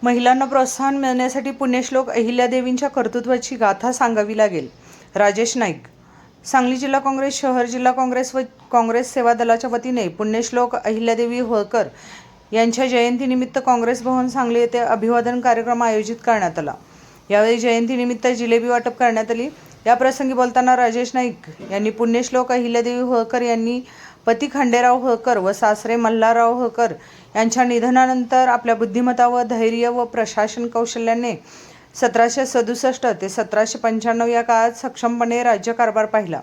महिलांना प्रोत्साहन मिळण्यासाठी पुण्यश्लोक अहिल्यादेवींच्या कर्तृत्वाची गाथा सांगावी लागेल. राजेश नाईक. सांगली जिल्हा काँग्रेस, शहर जिल्हा काँग्रेस व काँग्रेस सेवा दलाच्या वतीने पुण्यश्लोक अहिल्यादेवी होळकर यांच्या जयंतीनिमित्त काँग्रेस भवन सांगली येथे अभिवादन कार्यक्रम आयोजित करण्यात आला. यावेळी जयंतीनिमित्त जिलेबी वाटप करण्यात आली. याप्रसंगी बोलताना राजेश नाईक यांनी पुण्यश्लोक अहिल्यादेवी होळकर यांनी पती खंडेराव होळकर व सासरे मल्हारराव होळकर यांच्या निधनानंतर आपल्या बुद्धिमत्ता व धैर्य व प्रशासन कौशल्याने 1767 ते 1795 या काळात सक्षमपणे राज्यकारभार पाहिला.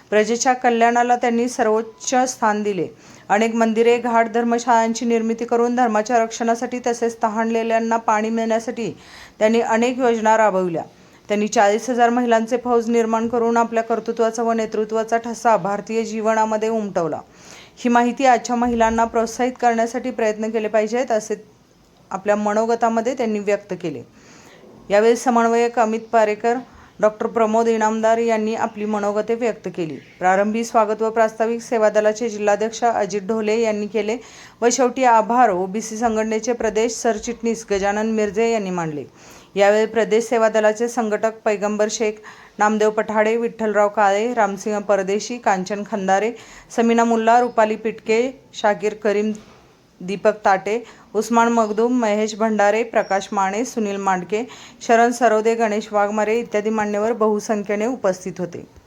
प्रजेच्या कल्याणाला त्यांनी सर्वोच्च स्थान दिले. अनेक मंदिरे, घाट, धर्मशाळांची निर्मिती करून धर्माच्या रक्षणासाठी तसेच तहानलेल्यांना पाणी मिळण्यासाठी त्यांनी अनेक योजना राबविल्या. त्यांनी 40,000 महिलांचे फौज निर्माण करून आपल्या कर्तृत्वाचा व नेतृत्वाचा ठसा भारतीय जीवनामध्ये उमटवला. ही माहिती आजच्या महिलांना प्रोत्साहित करण्यासाठी प्रयत्न केले पाहिजेत असे आपल्या मनोगतामध्ये त्यांनी व्यक्त केले. यावेळी समन्वयक अमित पारेकर, डॉक्टर प्रमोद इनामदार यांनी आपली मनोगते व्यक्त केली. प्रारंभी स्वागत व प्रास्ताविक सेवा दलाचे जिल्हाध्यक्ष अजित ढोले यांनी केले व शेवटी आभार ओबीसी संघटनेचे प्रदेश सरचिटणीस गजानन मिर्झे यांनी मांडले. यावेळी प्रदेश सेवा दलाचे संघटक पैगंबर शेख, नामदेव पठाडे, विठ्ठलराव काळे, रामसिंह परदेशी, कांचन खंदारे, समीना मुल्ला, रुपाली पिटके, शाकीर करीम, दीपक ताटे, उस्मान मगदूम, महेश भंडारे, प्रकाश माने, सुनील मांडके, शरण सरोदे, गणेश वाघमारे इत्यादी मान्यवर बहुसंख्येने उपस्थित होते.